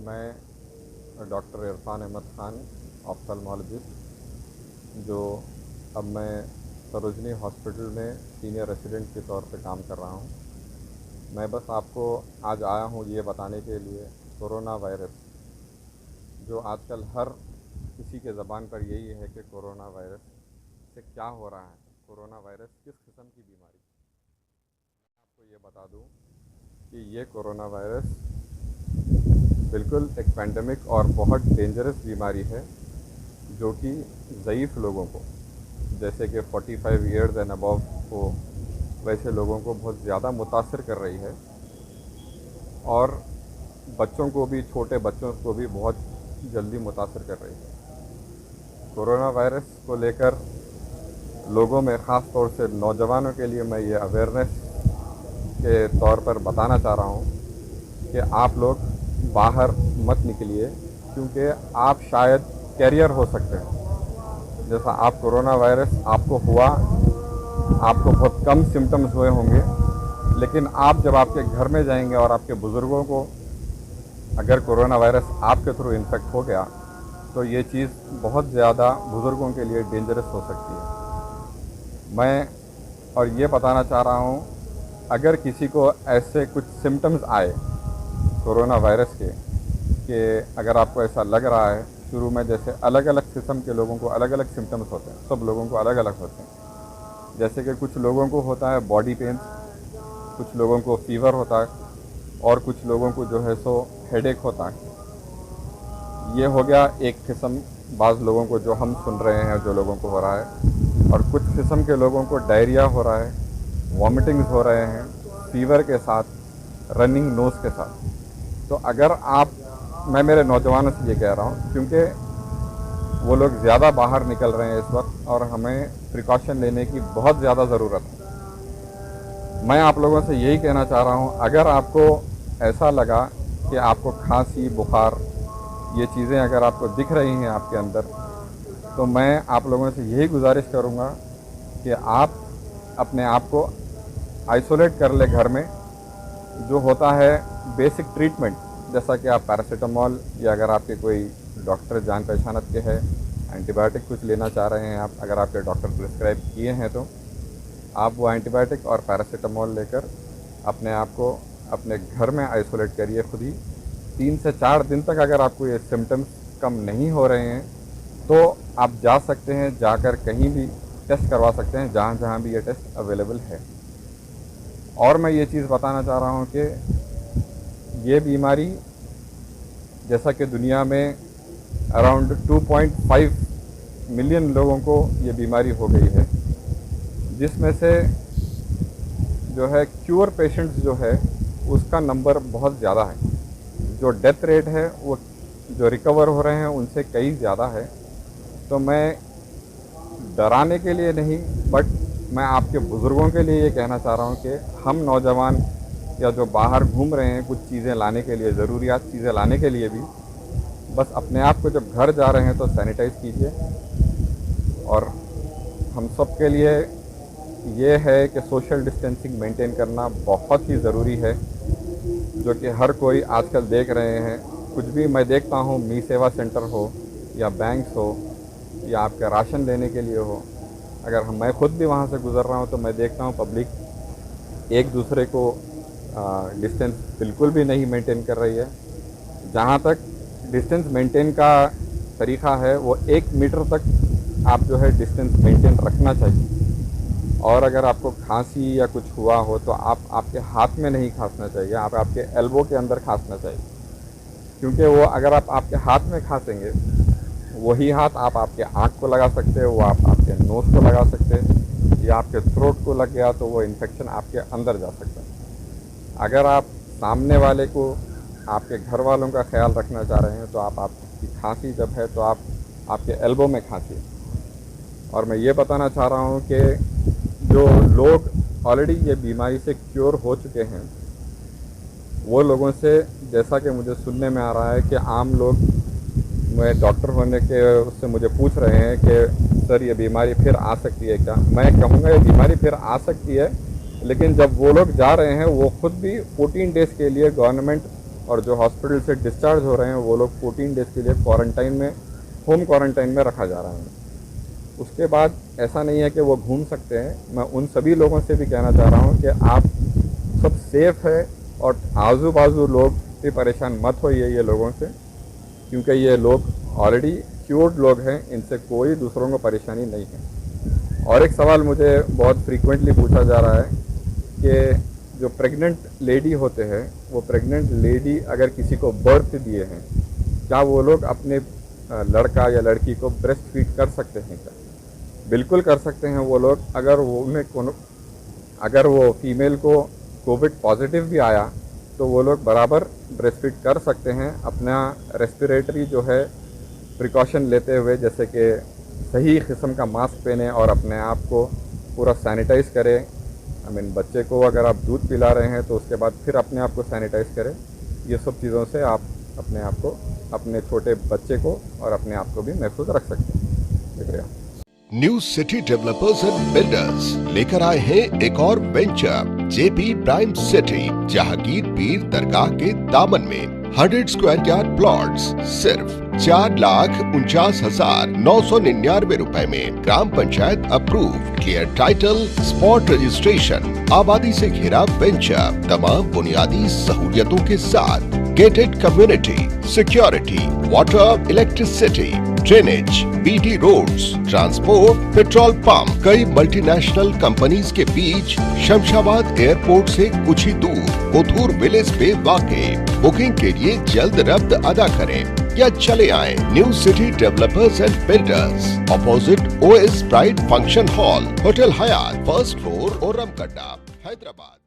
मैं doctor Irfan Ahmad Khan, ophthalmologist, जो अब मैं सरोजनी हॉस्पिटल में सीनियर रेसिडेंट के तौर पे काम कर रहा हूँ। मैं बस आपको आज आया हूँ ये बताने के लिए, कोरोना वायरस जो आजकल हर किसी के ज़बान पर यही है कि कोरोना वायरस से क्या हो रहा है, कोरोना वायरस किस किस्म की बीमारी। आपको ये बता दूँ कि ये कोरोना वायरस बिल्कुल एक पेंडेमिक और बहुत डेंजरस बीमारी है जो कि ज़ईफ़ लोगों को, जैसे कि 45 ईयर्स एंड अबव को, वैसे लोगों को बहुत ज़्यादा मुतासर कर रही है और बच्चों को भी, छोटे बच्चों को भी बहुत जल्दी मुतासर कर रही है। कोरोना वायरस को लेकर लोगों में, ख़ास तौर से नौजवानों के लिए मैं ये अवेयरनेस के तौर पर बताना चाह रहा हूँ कि आप लोग बाहर मत निकलिए, क्योंकि आप शायद कैरियर हो सकते हैं। जैसा आप कोरोना वायरस आपको हुआ, आपको बहुत कम सिम्टम्स हुए होंगे, लेकिन आप जब आपके घर में जाएंगे और आपके बुज़ुर्गों को अगर कोरोना वायरस आपके थ्रू इन्फेक्ट हो गया तो ये चीज़ बहुत ज़्यादा बुज़ुर्गों के लिए डेंजरस हो सकती है। मैं और ये बताना चाह रहा हूँ, अगर किसी को ऐसे कुछ सिम्टम्स आए कोरोना वायरस के, कि अगर आपको ऐसा लग रहा है, शुरू में जैसे अलग अलग किस्म के लोगों को अलग अलग सिम्टम्स होते हैं, सब लोगों को अलग अलग होते हैं। जैसे कि कुछ लोगों को होता है बॉडी पेन, कुछ लोगों को फ़ीवर होता है और कुछ लोगों को जो है सो हेडेक होता है। ये हो गया एक किस्म, बाज़ लोगों को जो हम सुन रहे हैं जो लोगों को हो रहा है। और कुछ किस्म के लोगों को डायरिया हो रहा है, वॉमिटिंग्स हो रहे हैं, फ़ीवर के साथ, रनिंग नोज़ के साथ। तो अगर मैं मेरे नौजवानों से ये कह रहा हूँ, क्योंकि वो लोग ज़्यादा बाहर निकल रहे हैं इस वक्त और हमें प्रिकॉशन लेने की बहुत ज़्यादा ज़रूरत है। मैं आप लोगों से यही कहना चाह रहा हूँ, अगर आपको ऐसा लगा कि आपको खांसी, बुखार, ये चीज़ें अगर आपको दिख रही हैं आपके अंदर, तो मैं आप लोगों से यही गुजारिश करूँगा कि आप अपने आप को आइसोलेट कर ले घर में। जो होता है बेसिक ट्रीटमेंट, जैसा कि आप पैरासीटामॉल, या अगर आपके कोई डॉक्टर जान पहचानत के है, एंटीबायोटिक कुछ लेना चाह रहे हैं आप, अगर आपके डॉक्टर प्रिस्क्राइब किए हैं तो आप वो एंटीबायोटिक और पैरासीटामॉल लेकर अपने आप को अपने घर में आइसोलेट करिए खुद ही। 3 से 4 दिन तक अगर आपको ये सिम्टम्स कम नहीं हो रहे हैं तो आप जा सकते हैं, जाकर कहीं भी टेस्ट करवा सकते हैं, जहाँ जहाँ भी ये टेस्ट अवेलेबल है। और मैं ये चीज़ बताना चाह रहा हूँ कि ये बीमारी, जैसा कि दुनिया में अराउंड 2.5 मिलियन लोगों को ये बीमारी हो गई है, जिसमें से जो है क्योर पेशेंट्स जो है उसका नंबर बहुत ज़्यादा है। जो डेथ रेट है वो जो रिकवर हो रहे हैं उनसे कई ज़्यादा है। तो मैं डराने के लिए नहीं, बट मैं आपके बुज़ुर्गों के लिए ये कहना चाह रहा हूँ कि हम नौजवान या जो बाहर घूम रहे हैं कुछ चीज़ें लाने के लिए, ज़रूरियात चीज़ें लाने के लिए भी, बस अपने आप को जब घर जा रहे हैं तो सैनिटाइज़ कीजिए। और हम सब के लिए ये है कि सोशल डिस्टेंसिंग मेंटेन करना बहुत ही ज़रूरी है, जो कि हर कोई आजकल देख रहे हैं। कुछ भी मैं देखता हूँ, मी सेवा सेंटर हो या बैंक्स हो या आपका राशन लेने के लिए हो, अगर मैं खुद भी वहाँ से गुज़र रहा हूँ तो मैं देखता हूँ पब्लिक एक दूसरे को डिस्टेंस बिल्कुल भी नहीं मेंटेन कर रही है। जहाँ तक डिस्टेंस मेंटेन का तरीक़ा है वो 1 मीटर तक आप जो है डिस्टेंस मेंटेन रखना चाहिए। और अगर आपको खांसी या कुछ हुआ हो तो आप आपके हाथ में नहीं खांसना चाहिए, आप आपके एल्बो के अंदर खांसना चाहिए, क्योंकि वो अगर आप आपके हाथ में खांसेंगे, वही हाथ आप आपके आँख को लगा सकते हो, वो आप आपके नोज़ को लगा सकते हैं, या आपके थ्रोट को लग गया तो वो इन्फेक्शन आपके अंदर जा सकता है। अगर आप सामने वाले को, आपके घर वालों का ख्याल रखना चाह रहे हैं तो आप आपकी खांसी जब है तो आप आपके एल्बो में खांसिए। और मैं ये बताना चाह रहा हूँ कि जो लोग ऑलरेडी ये बीमारी से क्योर हो चुके हैं, वो लोगों से, जैसा कि मुझे सुनने में आ रहा है कि आम लोग, मैं डॉक्टर होने के उससे मुझे पूछ रहे हैं कि सर ये बीमारी फिर आ सकती है क्या। मैं कहूँगा ये बीमारी फिर आ सकती है, लेकिन जब वो लोग जा रहे हैं वो खुद भी 14 डेज़ के लिए गवर्नमेंट और जो हॉस्पिटल से डिस्चार्ज हो रहे हैं वो लोग 14 डेज़ के लिए क्वारंटाइन में, होम क्वारंटाइन में रखा जा रहा है। उसके बाद ऐसा नहीं है कि वो घूम सकते हैं। मैं उन सभी लोगों से भी कहना चाह रहा हूँ कि आप सब सेफ़ है और आजू बाजू लोग भी परेशान मत होइए ये लोगों से, क्योंकि ये लोग ऑलरेडी क्योर्ड लोग हैं, इनसे कोई दूसरों को परेशानी नहीं है। और एक सवाल मुझे बहुत फ्रीक्वेंटली पूछा जा रहा है कि जो प्रेग्नेंट लेडी होते हैं, वो प्रेग्नेंट लेडी अगर किसी को बर्थ दिए हैं, क्या वो लोग अपने लड़का या लड़की को ब्रेस्ट फीड कर सकते हैं क्या? बिल्कुल कर सकते हैं वो लोग। अगर वो फीमेल को कोविड पॉजिटिव भी आया तो वो लोग बराबर ब्रेस्ट फीड कर सकते हैं, अपना रेस्पिरेटरी जो है प्रिकॉशन लेते हुए, जैसे कि सही किस्म का मास्क पहने और अपने आप को पूरा सैनिटाइज़ करें। बच्चे को अगर आप दूध पिला रहे हैं तो उसके बाद फिर अपने आप को सैनिटाइज़ करें। ये सब चीज़ों से आप अपने आप को, अपने छोटे बच्चे को और अपने आप को भी महफूज रख सकते हैं। शुक्रिया। New city developers and builders लेकर आए हैं एक और venture, JP prime city, Jahangir पीर दरगाह के दामन में 100 स्क्वायर यार्ड प्लॉट्स सिर्फ 4,49,999 रुपए में। ग्राम panchayat approve, clear title, spot registration, आबादी से घिरा वेंचर, तमाम बुनियादी सहूलियतों के साथ, gated community, security, water, electricity, drainage, BT roads, transport, petrol pump, कई मल्टीनेशनल कंपनीज के बीच, शमशाबाद एयरपोर्ट से कुछ ही दूर, कोथूर विलेज पे वाक़े। बुकिंग के लिए जल्द रब्त अदा करें या चले आएं new city developers and builders, opposite OS pride function hall, hotel Hyatt, first floor, Ormakadda, Hyderabad.